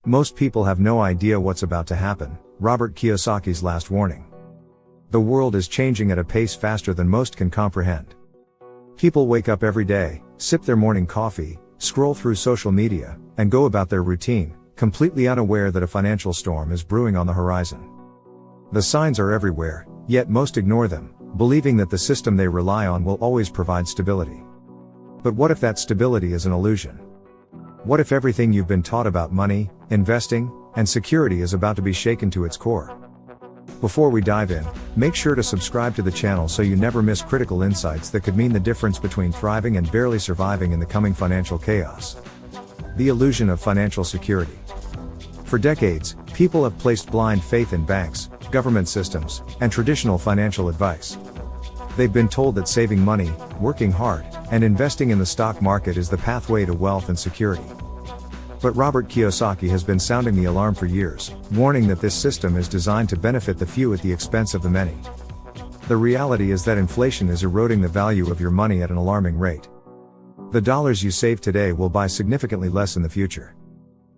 Most people have no idea what's about to happen. Robert Kiyosaki's last warning. The world is changing at a pace faster than most can comprehend. People wake up every day, sip their morning coffee, scroll through social media, and go about their routine, completely unaware that a financial storm is brewing on the horizon. The signs are everywhere, yet most ignore them, believing that the system they rely on will always provide stability. But what if that stability is an illusion? What if everything you've been taught about money, investing, and security is about to be shaken to its core? Before we dive in, make sure to subscribe to the channel so you never miss critical insights that could mean the difference between thriving and barely surviving in the coming financial chaos. The illusion of financial security. For decades, people have placed blind faith in banks, government systems, and traditional financial advice. They've been told that saving money, working hard, and investing in the stock market is the pathway to wealth and security. But Robert Kiyosaki has been sounding the alarm for years, warning that this system is designed to benefit the few at the expense of the many. The reality is that inflation is eroding the value of your money at an alarming rate. The dollars you save today will buy significantly less in the future.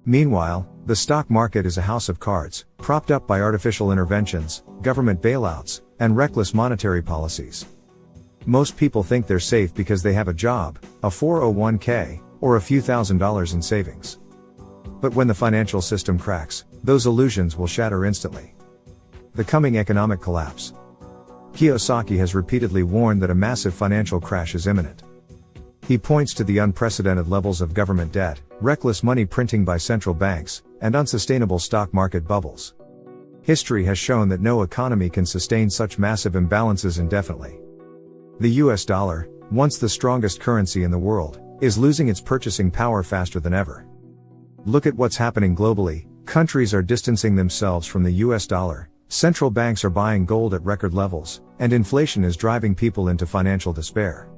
Meanwhile, the stock market is a house of cards, propped up by artificial interventions, government bailouts, and reckless monetary policies. Most people think they're safe because they have a job, a 401k, or a few $1,000s in savings. But when the financial system cracks, those illusions will shatter instantly. The coming economic collapse. Kiyosaki has repeatedly warned that a massive financial crash is imminent. He points to the unprecedented levels of government debt, reckless money printing by central banks, and unsustainable stock market bubbles. History has shown that no economy can sustain such massive imbalances indefinitely. The US dollar, once the strongest currency in the world, is losing its purchasing power faster than ever. Look at what's happening globally. Countries are distancing themselves from the US dollar, central banks are buying gold at record levels, and inflation is driving people into financial despair.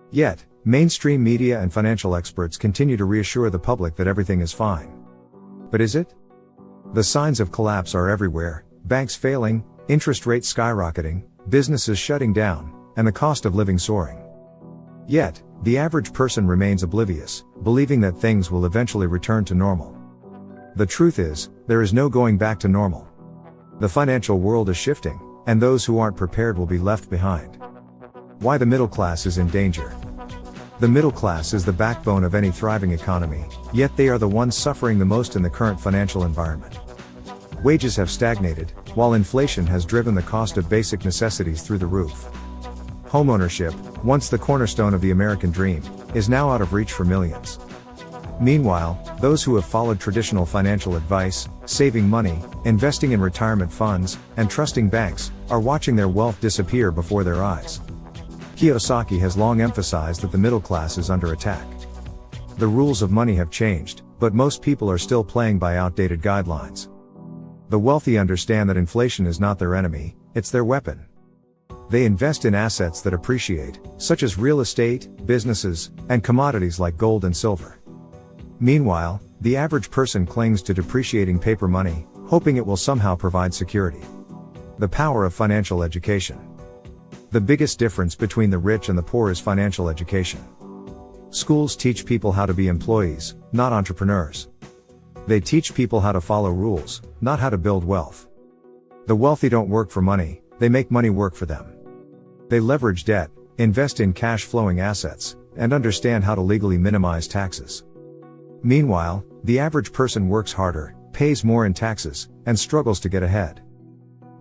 Yet, mainstream media and financial experts continue to reassure the public that everything is fine. But is it? The signs of collapse are everywhere: banks failing, interest rates skyrocketing, businesses shutting down, and the cost of living soaring. Yet, the average person remains oblivious, believing that things will eventually return to normal. The truth is, there is no going back to normal. The financial world is shifting, and those who aren't prepared will be left behind. Why the middle class is in danger. The middle class is the backbone of any thriving economy, yet they are the ones suffering the most in the current financial environment. Wages have stagnated, while inflation has driven the cost of basic necessities through the roof. Homeownership, once the cornerstone of the American dream, is now out of reach for millions. Meanwhile, those who have followed traditional financial advice, saving money, investing in retirement funds, and trusting banks, are watching their wealth disappear before their eyes. Kiyosaki has long emphasized that the middle class is under attack. The rules of money have changed, but most people are still playing by outdated guidelines. The wealthy understand that inflation is not their enemy, it's their weapon. They invest in assets that appreciate, such as real estate, businesses, and commodities like gold and silver. Meanwhile, the average person clings to depreciating paper money, hoping it will somehow provide security. The power of financial education. The biggest difference between the rich and the poor is financial education. Schools teach people how to be employees, not entrepreneurs. They teach people how to follow rules, not how to build wealth. The wealthy don't work for money, they make money work for them. They leverage debt, invest in cash-flowing assets, and understand how to legally minimize taxes. Meanwhile, the average person works harder, pays more in taxes, and struggles to get ahead.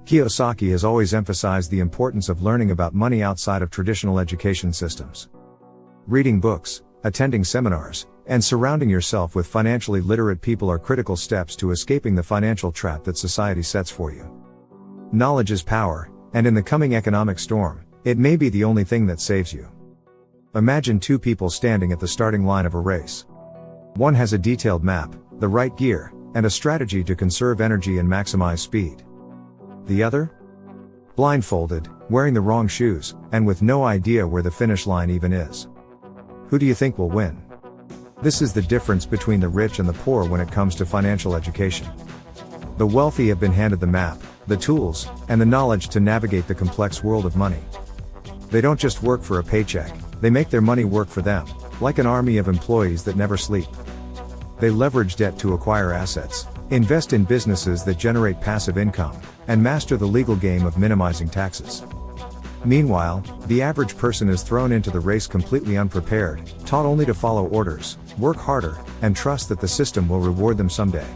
Kiyosaki has always emphasized the importance of learning about money outside of traditional education systems. Reading books, attending seminars, and surrounding yourself with financially literate people are critical steps to escaping the financial trap that society sets for you. Knowledge is power, and in the coming economic storm, it may be the only thing that saves you. Imagine two people standing at the starting line of a race. One has a detailed map, the right gear, and a strategy to conserve energy and maximize speed. The other? Blindfolded, wearing the wrong shoes, and with no idea where the finish line even is. Who do you think will win? This is the difference between the rich and the poor when it comes to financial education. The wealthy have been handed the map, the tools, and the knowledge to navigate the complex world of money. They don't just work for a paycheck, they make their money work for them, like an army of employees that never sleep. They leverage debt to acquire assets, invest in businesses that generate passive income, and master the legal game of minimizing taxes. Meanwhile, the average person is thrown into the race completely unprepared, taught only to follow orders, work harder, and trust that the system will reward them someday.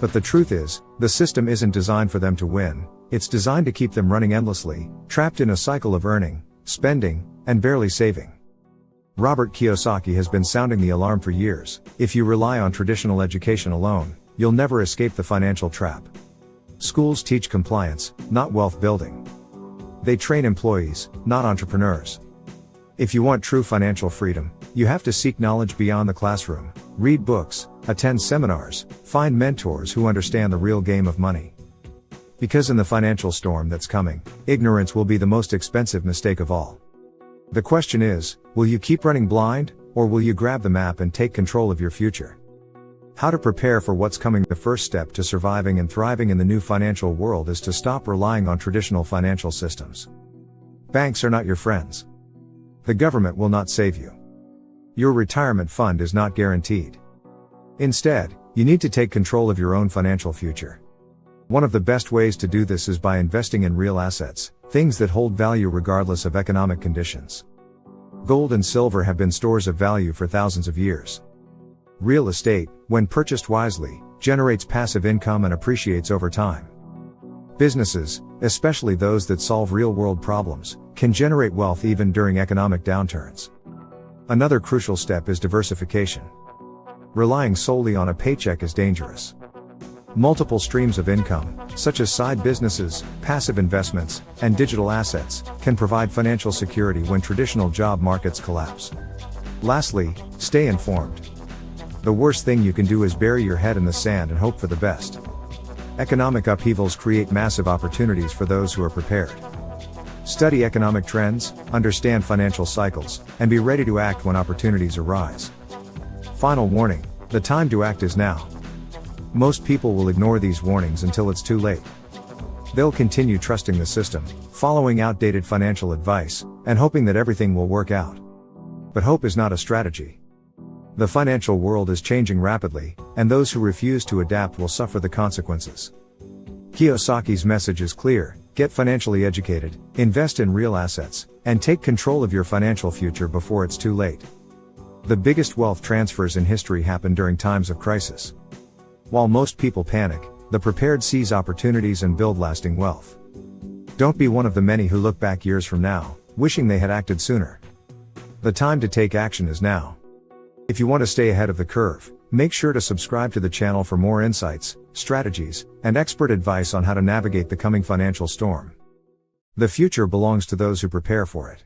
But the truth is, the system isn't designed for them to win, it's designed to keep them running endlessly, trapped in a cycle of earning, spending, and barely saving. Robert Kiyosaki has been sounding the alarm for years. If you rely on traditional education alone, you'll never escape the financial trap. Schools teach compliance, not wealth building. They train employees, not entrepreneurs. If you want true financial freedom, you have to seek knowledge beyond the classroom, read books, attend seminars, find mentors who understand the real game of money. Because in the financial storm that's coming, ignorance will be the most expensive mistake of all. The question is, will you keep running blind, or will you grab the map and take control of your future? How to prepare for what's coming. The first step to surviving and thriving in the new financial world is to stop relying on traditional financial systems. Banks are not your friends. The government will not save you. Your retirement fund is not guaranteed. Instead, you need to take control of your own financial future. One of the best ways to do this is by investing in real assets, things that hold value regardless of economic conditions. Gold and silver have been stores of value for thousands of years. Real estate, when purchased wisely, generates passive income and appreciates over time. Businesses, especially those that solve real-world problems, can generate wealth even during economic downturns. Another crucial step is diversification. Relying solely on a paycheck is dangerous. Multiple streams of income, such as side businesses, passive investments, and digital assets, can provide financial security when traditional job markets collapse. Lastly, stay informed. The worst thing you can do is bury your head in the sand and hope for the best. Economic upheavals create massive opportunities for those who are prepared. Study economic trends, understand financial cycles, and be ready to act when opportunities arise. Final warning: the time to act is now. Most people will ignore these warnings until it's too late. They'll continue trusting the system, following outdated financial advice, and hoping that everything will work out. But hope is not a strategy. The financial world is changing rapidly, and those who refuse to adapt will suffer the consequences. Kiyosaki's message is clear: get financially educated, invest in real assets, and take control of your financial future before it's too late. The biggest wealth transfers in history happen during times of crisis. While most people panic, the prepared seize opportunities and build lasting wealth. Don't be one of the many who look back years from now, wishing they had acted sooner. The time to take action is now. If you want to stay ahead of the curve, make sure to subscribe to the channel for more insights, strategies, and expert advice on how to navigate the coming financial storm. The future belongs to those who prepare for it.